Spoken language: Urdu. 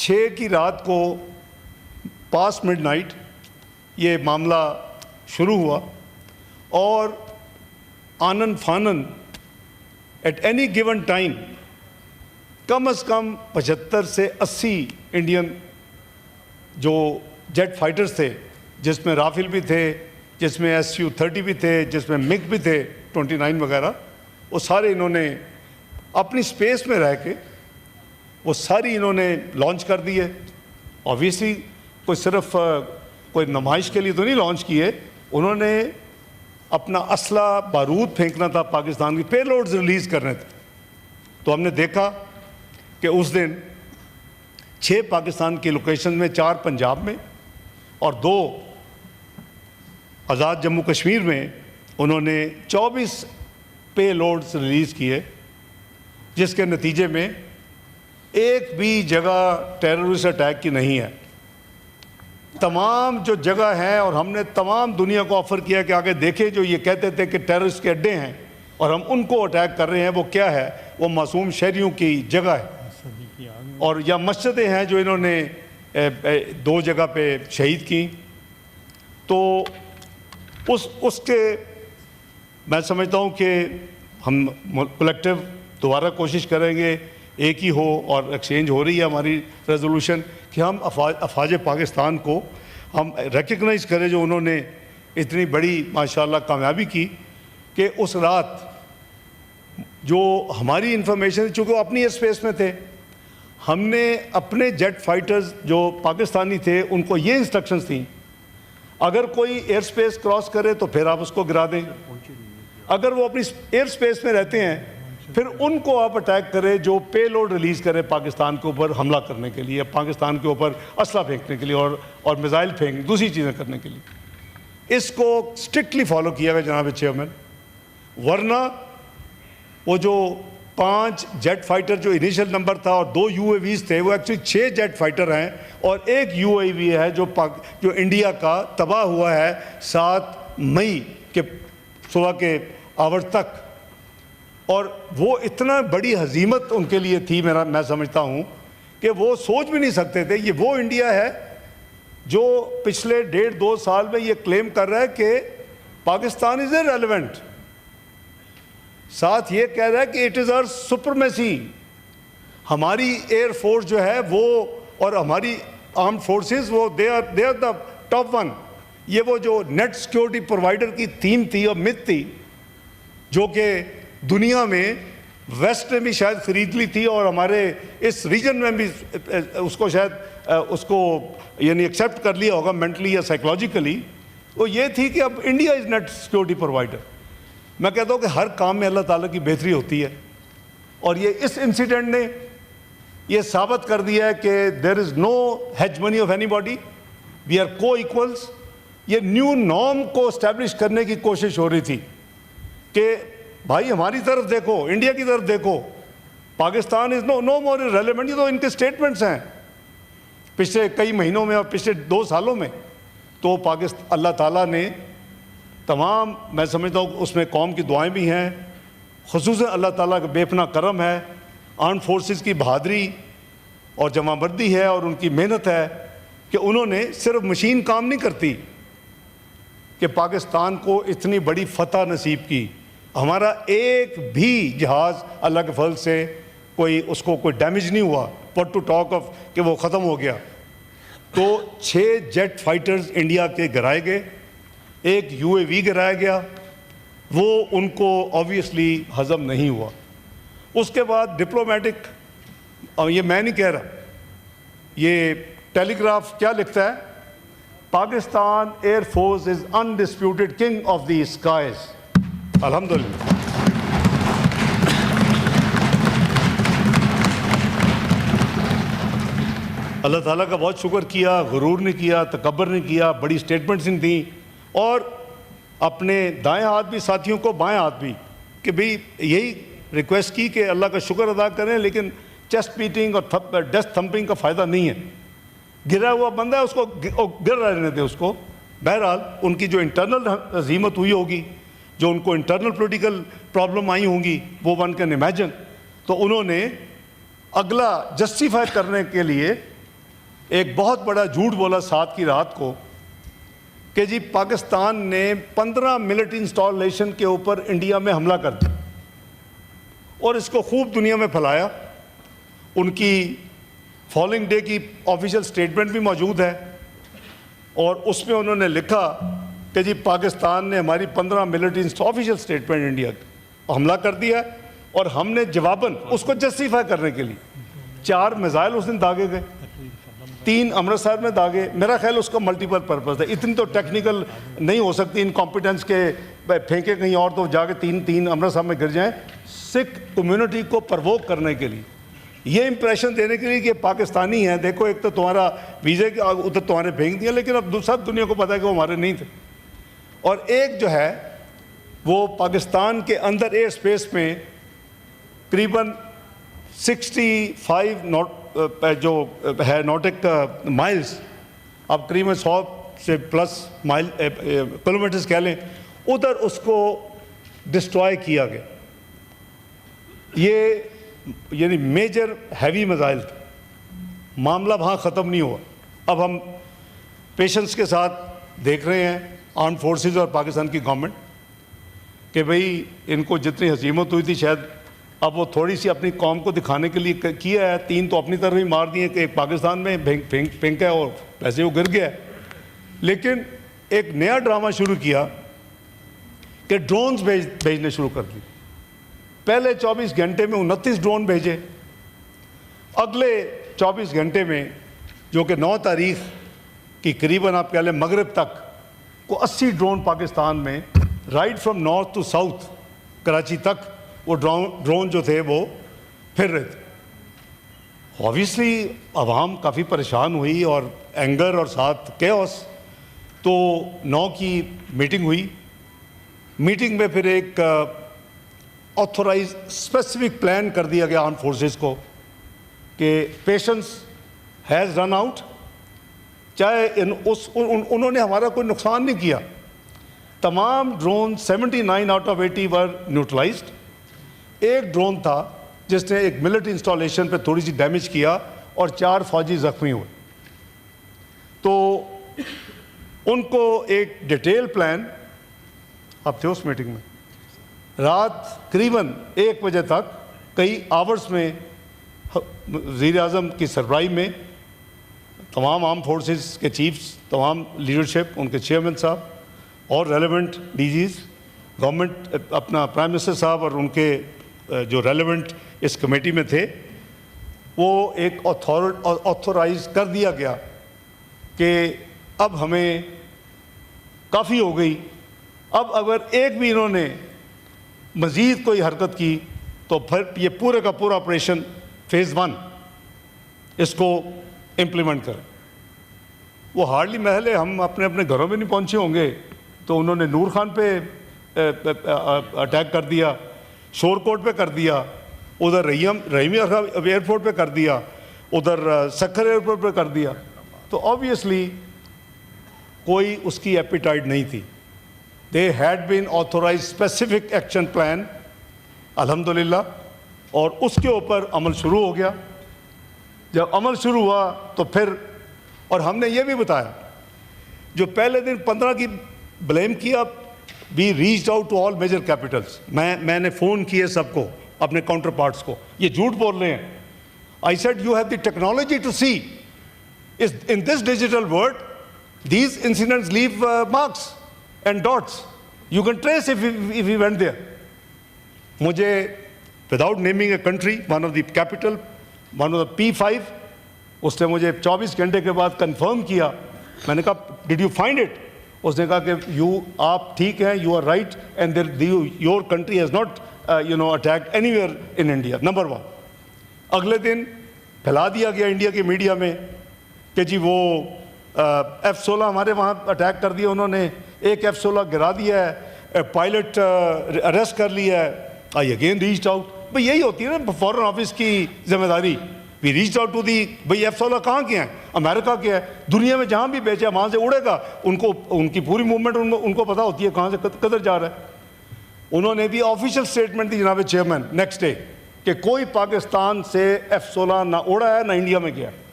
6 کی رات کو پاس مڈ نائٹ یہ معاملہ شروع ہوا اور آنن فانن ایٹ اینی گیون ٹائم کم از کم 75 سے 80 انڈین جو جیٹ فائٹرز تھے، جس میں رافیل بھی تھے، جس میں SU-30 بھی تھے، جس میں MiG بھی تھے 29 وغیرہ، وہ سارے انہوں نے اپنی سپیس میں رہ کے وہ ساری انہوں نے لانچ کر دی ہے. آبویسلی کوئی صرف کوئی نمائش کے لیے تو نہیں لانچ کیے، انہوں نے اپنا اسلحہ بارود پھینکنا تھا، پاکستان کی پے لوڈز ریلیز کرنے تھے. تو ہم نے دیکھا کہ اس دن 6 پاکستان کی لوکیشن میں، 4 پنجاب میں اور 2 آزاد جموں کشمیر میں انہوں نے 24 پے لوڈز ریلیز کیے، جس کے نتیجے میں ایک بھی جگہ ٹیررسٹ اٹیک کی نہیں ہے. تمام جو جگہ ہیں، اور ہم نے تمام دنیا کو آفر کیا کہ آگے دیکھیں جو یہ کہتے تھے کہ ٹیررسٹ کے اڈے ہیں اور ہم ان کو اٹیک کر رہے ہیں، وہ کیا ہے؟ وہ معصوم شہریوں کی جگہ ہے. اور یا مسجدیں ہیں جو انہوں نے 2 جگہ پہ شہید کی. تو اس کے میں سمجھتا ہوں کہ ہم کلیکٹیو دوبارہ کوشش کریں گے، ایک ہی ہو، اور ایکسچینج ہو رہی ہے ہماری ریزولوشن کہ ہم افواج پاکستان کو ہم ریکگنائز کریں، جو انہوں نے اتنی بڑی ماشاءاللہ کامیابی کی کہ اس رات جو ہماری انفارمیشن، چونکہ وہ اپنی ایئر اسپیس میں تھے، ہم نے اپنے جیٹ فائٹرز جو پاکستانی تھے ان کو یہ انسٹرکشنز تھیں، اگر کوئی ایئر اسپیس کراس کرے تو پھر آپ اس کو گرا دیں، اگر وہ اپنی ایئر اسپیس میں رہتے ہیں پھر ان کو آپ اٹیک کرے جو پے لوڈ ریلیز کرے پاکستان کے اوپر حملہ کرنے کے لیے، پاکستان کے اوپر اسلحہ پھینکنے کے لیے اور میزائل پھینک دوسری چیزیں کرنے کے لیے. اس کو اسٹرکٹلی فالو کیا گیا جناب چیئرمین. ورنہ وہ جو 5 جیٹ فائٹر جو انیشل نمبر تھا اور 2 UAVs تھے، وہ ایکچولی 6 جیٹ فائٹر ہیں اور ایک UAV ہے جو انڈیا کا تباہ ہوا ہے 7 مئی کے صبح کے آور تک. اور وہ اتنا بڑی ہزیمت ان کے لیے تھی، میں سمجھتا ہوں کہ وہ سوچ بھی نہیں سکتے تھے. یہ وہ انڈیا ہے جو پچھلے 1.5-2 سال میں یہ کلیم کر رہا ہے کہ پاکستان از irrelevant، ساتھ یہ کہہ رہا ہے کہ اٹ از our supremacy. ہماری ایئر فورس جو ہے وہ اور ہماری آرمڈ فورسز وہ they are the top one. یہ وہ جو نیٹ سیکیورٹی پرووائڈر کی تھیم تھی اور مت تھی، جو کہ دنیا میں ویسٹ نے بھی شاید خرید لی تھی اور ہمارے اس ریجن میں بھی اس کو شاید اس کو یعنی ایکسیپٹ کر لیا ہوگا مینٹلی یا سائیکولوجیکلی. وہ یہ تھی کہ اب India is net security provider. میں کہتا ہوں کہ ہر کام میں اللہ تعالیٰ کی بہتری ہوتی ہے، اور یہ اس انسیڈنٹ نے یہ ثابت کر دیا ہے کہ there is no hegemony of anybody, we are کو ایکولس. یہ نیو نارم کو اسٹیبلش کرنے کی کوشش ہو رہی تھی کہ بھائی ہماری طرف دیکھو، انڈیا کی طرف دیکھو، پاکستان از نو مور ریلیونٹ. یہ تو ان کے اسٹیٹمنٹس ہیں پچھلے کئی مہینوں میں اور پچھلے 2 سالوں میں. تو اللہ تعالیٰ نے تمام، میں سمجھتا ہوں اس میں قوم کی دعائیں بھی ہیں، خصوصاً اللہ تعالیٰ کا بے پناہ کرم ہے، آرم فورسز کی بہادری اور جمع بردی ہے اور ان کی محنت ہے کہ انہوں نے صرف مشین کام نہیں کرتی کہ پاکستان کو اتنی بڑی فتح نصیب کی. ہمارا ایک بھی جہاز اللہ کے فضل سے اس کو کوئی ڈیمیج نہیں ہوا، پٹ ٹو ٹاک آف کہ وہ ختم ہو گیا. تو 6 جیٹ فائٹرز انڈیا کے گرائے گئے، ایک UAV گرایا گیا، وہ ان کو آبویسلی ہضم نہیں ہوا. اس کے بعد ڈپلومیٹک، اور یہ میں نہیں کہہ رہا، یہ ٹیلی گراف کیا لکھتا ہے؟ Pakistan Air Force is undisputed king of the skies. الحمدللہ. اللہ تعالیٰ کا بہت شکر کیا، غرور نہیں کیا، تکبر نہیں کیا، بڑی اسٹیٹمنٹس نہیں تھیں، اور اپنے دائیں ہاتھ بھی ساتھیوں کو بائیں ہاتھ بھی کہ بھئی یہی ریکویسٹ کی کہ اللہ کا شکر ادا کریں، لیکن چیسٹ بیٹنگ اور ڈیسک تھمپنگ کا فائدہ نہیں ہے. گرا ہوا بندہ ہے، اس کو گر رہنے دے اس کو. بہرحال ان کی جو انٹرنل ہزیمت ہوئی ہوگی، جو ان کو انٹرنل پولیٹیکل پرابلم آئی ہوں گی، وہ ون کین امیجن. تو انہوں نے اگلا جسٹیفائی کرنے کے لیے ایک بہت بڑا جھوٹ بولا 7 کی رات کو کہ جی پاکستان نے 15 ملٹری انسٹالیشن کے اوپر انڈیا میں حملہ کر دیا، اور اس کو خوب دنیا میں پھیلایا۔ ان کی فالنگ ڈے کی آفیشیل سٹیٹمنٹ بھی موجود ہے، اور اس میں انہوں نے لکھا کہ جی پاکستان نے ہماری 15 ملٹری آفیشیل سٹیٹمنٹ انڈیا حملہ کر دیا ہے، اور ہم نے جواباً اس کو جسٹیفائی کرنے کے لیے 4 میزائل اس دن داغے گئے، 3 امرتسر میں داغے۔ میرا خیال اس کا ملٹیپل پرپز ہے، اتنی تو ٹیکنیکل نہیں ہو سکتی انکمپیٹنس کے پھینکے کہیں اور تو جا کے 3 امرتسر میں گر جائیں۔ سکھ کمیونٹی کو پرووک کرنے کے لیے، یہ امپریشن دینے کے لیے کہ پاکستانی ہیں، دیکھو ایک تو تمہارا ویزے کے ادھر تمہارے پھینک دیا، لیکن اب سب دنیا کو پتہ ہے کہ وہ ہمارے نہیں تھے۔ اور ایک جو ہے وہ پاکستان کے اندر ایئر سپیس میں قریباً 65 جو ہے نوٹک مائلز، اب قریباً 100 سے پلس مائل کلومیٹرز کہہ لیں، ادھر اس کو ڈسٹرائے کیا گیا۔ یہ یعنی میجر ہیوی میزائل تھے۔ معاملہ وہاں ختم نہیں ہوا۔ اب ہم پیشنس کے ساتھ دیکھ رہے ہیں آرم فورسز اور پاکستان کی گورنمنٹ کہ بھئی ان کو جتنی ہزیمت ہوئی تھی شاید اب وہ تھوڑی سی اپنی قوم کو دکھانے کے لیے کیا ہے۔ 3 تو اپنی طرف ہی مار دیے کہ ایک پاکستان میں پھینکا ہے اور ویسے وہ گر گیا ہے، لیکن ایک نیا ڈرامہ شروع کیا کہ ڈرونز بھیجنے شروع کر دی۔ پہلے 24 گھنٹے میں 29 ڈرون بھیجے، اگلے 24 گھنٹے میں جو کہ 9 تاریخ کی قریباً آپ کہہ لیں مغرب تک کو 80 ڈرون پاکستان میں right from north to south Karachi تک وہ ڈرون جو تھے وہ پھر رہے تھے۔ اوبیسلی عوام کافی پریشان ہوئی اور اینگر اور ساتھ کیوس۔ تو 9 کی میٹنگ ہوئی، میٹنگ میں پھر ایک آتھورائز اسپیسیفک پلان کر دیا گیا آرم فورسز کو کہ پیشنس ہیز رن آؤٹ، چاہے انہوں نے ہمارا کوئی نقصان نہیں کیا۔ تمام drone 79 out of 80 were neutralised. ایک ڈرون تھا جس نے ایک ملٹری انسٹالیشن پہ تھوڑی سی ڈیمیج کیا اور 4 فوجی زخمی ہوئے۔ تو ان کو ایک ڈیٹیل پلان، اب تھے اس میٹنگ میں، رات قریباً 1 بجے تک کئی آورز میں وزیر اعظم کی سربراہی میں تمام آرم فورسز کے چیفز، تمام لیڈرشپ، ان کے چیئرمین صاحب اور ریلیونٹ ڈی جیز گورنمنٹ، اپنا پرائم منسٹر صاحب اور ان کے جو ریلیونٹ اس کمیٹی میں تھے، وہ ایک آتھورائز کر دیا گیا کہ اب ہمیں کافی ہو گئی، اب اگر ایک بھی انہوں نے مزید کوئی حرکت کی تو پھر یہ پورے کا پورا آپریشن فیز 1 اس کو امپلیمنٹ کریں۔ وہ ہارڈلی محل ہے، ہم اپنے اپنے گھروں میں نہیں پہنچے ہوں گے تو انہوں نے نور خان پہ اٹیک کر دیا، شور کوٹ پہ کر دیا، ادھر رحیمی ایئرپورٹ پہ کر دیا، ادھر سکھر ایئرپورٹ پہ کر دیا۔ تو آبویسلی کوئی اس کی ایپیٹائٹ نہیں تھی۔ They had been authorized specific action plan الحمدللہ، اور اس کے اوپر عمل شروع ہو گیا۔ جب عمل شروع ہوا تو پھر، اور ہم نے یہ بھی بتایا، جو پہلے دن 15 کی بلیم کیا، we reached out to all major capitals۔ میں نے فون کیے سب کو، اپنے کاؤنٹر پارٹس کو، یہ جھوٹ بول رہے ہیں۔ I said you have the technology to see in this digital world these incidents leave marks and dots, you can trace if we went there۔ مجھے without naming a country, one of the capital, one of the P5، اس نے مجھے 24 گھنٹے کے بعد کنفرم کیا۔ میں نے کہا did you find it؟ اس نے کہا کہ آپ ٹھیک ہیں، you are right and your country has not attacked anywhere in India، number 1۔ اگلے دن پھیلا دیا گیا انڈیا کی میڈیا میں کہ جی وہ F-16 ہمارے وہاں اٹیک کر دیا انہوں نے، ایک F-16 گرا دیا ہے، پائلٹ اریسٹ کر لیا ہے۔ I again reached out. بھئی یہی ہوتی ہے نا فورن آفس کی ذمہ داری، we reached out to the, بھئی F-16 کہاں کے ہیں؟ امریکہ کے ہے، دنیا میں جہاں بھی بیچے وہاں سے اڑے گا، ان کی پوری موومنٹ ان کو پتہ ہوتی ہے کہاں سے کدھر جا رہا ہے۔ انہوں نے بھی آفیشیل سٹیٹمنٹ دی جناب چیئرمین نیکسٹ ڈے کہ کوئی پاکستان سے F-16 نہ اڑا ہے نہ انڈیا میں گیا ہے۔